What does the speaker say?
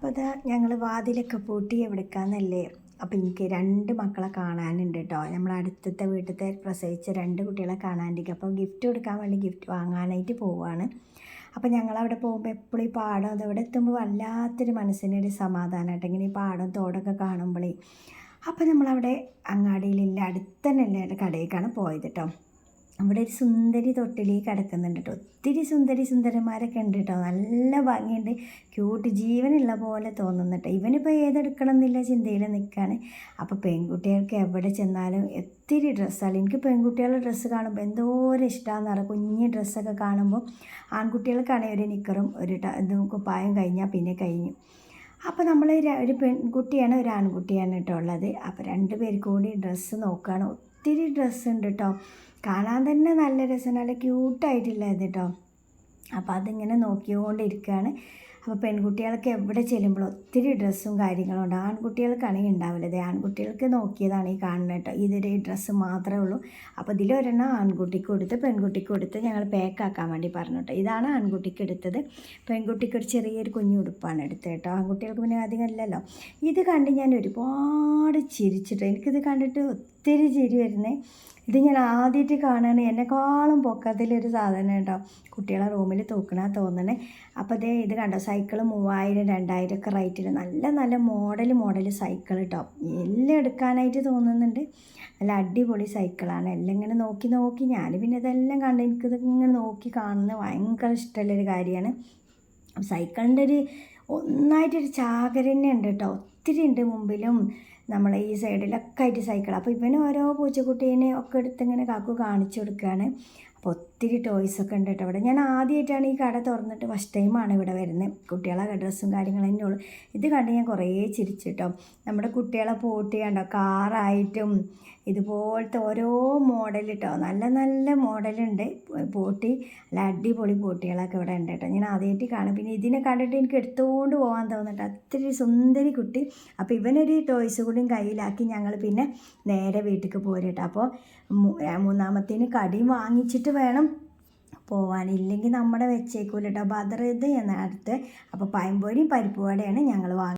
അപ്പോൾ ഇതാ ഞങ്ങൾ വാതിലൊക്കെ പൂട്ടി എവിടേക്കാന്നല്ലേ. അപ്പോൾ എനിക്ക് 2 മക്കളെ കാണാനുണ്ട് കേട്ടോ. നമ്മളെ അടുത്തത്തെ വീട്ടിലത്തെ പ്രസവിച്ച 2 കുട്ടികളെ കാണാനിരിക്കും. അപ്പോൾ ഗിഫ്റ്റ് കൊടുക്കാൻ വേണ്ടി ഗിഫ്റ്റ് വാങ്ങാനായിട്ട് പോവുകയാണ്. അപ്പോൾ ഞങ്ങളവിടെ പോകുമ്പോൾ എപ്പോഴും ഈ പാടം അതവിടെ എത്തുമ്പോൾ വല്ലാത്തൊരു മനസ്സിനൊരു സമാധാനം കേട്ടോ. ഇങ്ങനെ ഈ പാടം തോടൊക്കെ കാണുമ്പോഴേ. അപ്പോൾ നമ്മളവിടെ അങ്ങാടിയിലില്ല അടുത്ത് തന്നെയുള്ള കടയിലേക്കാണ് പോയത് കേട്ടോ. അവിടെ ഒരു സുന്ദരി തൊട്ടിലി കിടക്കുന്നുണ്ട് കേട്ടോ. ഒത്തിരി സുന്ദരന്മാരൊക്കെ ഉണ്ട് കേട്ടോ. നല്ല ഭംഗിയുണ്ട്, ക്യൂട്ട്, ജീവനുള്ള പോലെ തോന്നുന്നു കേട്ടോ. ഇവനിപ്പോൾ ഏതെടുക്കണം എന്നില്ല ചിന്തയിൽ നിൽക്കുകയാണ്. അപ്പോൾ പെൺകുട്ടികൾക്ക് എവിടെ ചെന്നാലും ഒത്തിരി ഡ്രസ്സാണ്. എനിക്ക് പെൺകുട്ടികളുടെ ഡ്രസ്സ് കാണുമ്പോൾ എന്തോരം ഇഷ്ടമാണെന്ന് പറയാം. കുഞ്ഞ് ഡ്രസ്സൊക്കെ കാണുമ്പോൾ ആൺകുട്ടികൾക്കാണെങ്കിൽ ഒരു നിക്കറും ഒരു ഇതും കുപ്പായം കഴിഞ്ഞാൽ പിന്നെ കഴിഞ്ഞു. അപ്പോൾ നമ്മൾ ഒരു പെൺകുട്ടിയാണ് ഒരു ആൺകുട്ടിയാണ് കേട്ടോ ഉള്ളത്. അപ്പോൾ 2 പേർ കൂടി ഡ്രസ്സ് നോക്കുകയാണ്. ഒത്തിരി ഡ്രസ്സ് ഉണ്ട് കേട്ടോ. കാണാൻ തന്നെ നല്ല രസം, നല്ല ക്യൂട്ടായിട്ടില്ല ഇത് കേട്ടോ. അപ്പോൾ അതിങ്ങനെ നോക്കിക്കൊണ്ടിരിക്കുകയാണ്. അപ്പോൾ പെൺകുട്ടികൾക്ക് എവിടെ ചെല്ലുമ്പോൾ ഒത്തിരി ഡ്രസ്സും കാര്യങ്ങളും ഉണ്ട്. ആൺകുട്ടികൾക്കാണെങ്കിൽ ഉണ്ടാവില്ല. ഇത് ആൺകുട്ടികൾക്ക് നോക്കിയതാണ് ഈ കാണുന്നത് കേട്ടോ. ഇതൊരു ഡ്രസ്സ് മാത്രമേ ഉള്ളൂ. അപ്പോൾ ഇതിലൊരെണ്ണം ആൺകുട്ടിക്ക് കൊടുത്ത് പെൺകുട്ടിക്ക് കൊടുത്ത് ഞങ്ങൾ പാക്കാക്കാൻ വേണ്ടി പറഞ്ഞു കേട്ടോ. ഇതാണ് ആൺകുട്ടിക്ക് എടുത്തത്. പെൺകുട്ടിക്ക് ഒരു ചെറിയൊരു കുഞ്ഞു ഉടുപ്പാണ് എടുത്തത് കേട്ടോ. ആൺകുട്ടികൾക്ക് പിന്നെ അധികം ഇല്ലല്ലോ. ഇത് കണ്ട് ഞാൻ ഒരുപാട് ചിരിച്ചിട്ടോ. എനിക്കിത് കണ്ടിട്ട് ഒത്തിരി ചിരി വരുന്നേ. ഇത് ഞാൻ ആദ്യമായിട്ട് കാണുകയാണ്. എന്നെക്കാളും പൊക്കത്തിലൊരു സാധനം കേട്ടോ. കുട്ടികളെ റൂമിൽ തൂക്കണ തോന്നണേ. അപ്പോൾ ഇത് കണ്ടോ, സൈക്കിൾ 3000 2000 ഒക്കെ റേറ്റിൽ നല്ല മോഡൽ സൈക്കിൾ കേട്ടോ. എല്ലാം എടുക്കാനായിട്ട് തോന്നുന്നുണ്ട്. നല്ല അടിപൊളി സൈക്കിളാണ്. എല്ലാം ഇങ്ങനെ നോക്കി ഞാൻ പിന്നെ ഇതെല്ലാം കണ്ട് എനിക്കിത് ഇങ്ങനെ നോക്കി കാണുന്നത് ഭയങ്കര ഇഷ്ടമുള്ളൊരു കാര്യമാണ്. സൈക്കിളിൻ്റെ ഒന്നായിട്ടൊരു ചാകര തന്നെ ഉണ്ട് കേട്ടോ. ഒത്തിരി ഉണ്ട് മുമ്പിലും നമ്മളെ ഈ സൈഡിലൊക്കെ ആയിട്ട് സൈക്കിൾ. അപ്പോൾ ഇവന് ഓരോ പൂച്ചക്കുട്ടീനെ ഒക്കെ എടുത്തിങ്ങനെ കാക്കു കാണിച്ചു കൊടുക്കുകയാണ്. അപ്പോൾ ഒത്തിരി ടോയ്സൊക്കെ ഉണ്ട് കേട്ടോ ഇവിടെ. ഞാൻ ആദ്യമായിട്ടാണ് ഈ കട തുറന്നിട്ട് ഫസ്റ്റ് ടൈമാണ് ഇവിടെ വരുന്നത്. കുട്ടികളെ ഡ്രസ്സും കാര്യങ്ങളും തന്നെ ഉള്ളൂ. ഇത് കണ്ട് ഞാൻ കുറേ ചിരിച്ചിട്ടോ. നമ്മുടെ കുട്ടികളെ പോട്ടി കണ്ടോ, കാറായിട്ടും ഇതുപോലത്തെ ഓരോ മോഡൽ കേട്ടോ. നല്ല മോഡലുണ്ട് പോട്ടി. നല്ല അടിപൊളി പോട്ടികളൊക്കെ ഇവിടെ ഉണ്ട് കേട്ടോ. ഞാൻ ആദ്യമായിട്ട് കാണും. പിന്നെ ഇതിനെ കണ്ടിട്ട് എനിക്ക് എടുത്തുകൊണ്ട് പോകാൻ തോന്നിട്ട് അത്രയും സുന്ദരി കുട്ടി. അപ്പോൾ ഇവനൊരു ടോയ്സ് കൂടിയും കയ്യിലാക്കി ഞങ്ങൾ പിന്നെ നേരെ വീട്ടിലേക്ക് പോരട്ടോ. അപ്പോൾ 3ാമത്തേന് കടിയും വാങ്ങിച്ചിട്ട് വേണം പോവാനില്ലെങ്കിൽ നമ്മുടെ വെച്ചേക്കൂല കേട്ടോ. ബദർ ഇത് എന്ന അടുത്ത്. അപ്പോൾ പഴംപൊരിയും പരിപ്പ് വടയാണ് ഞങ്ങൾ വാങ്ങി.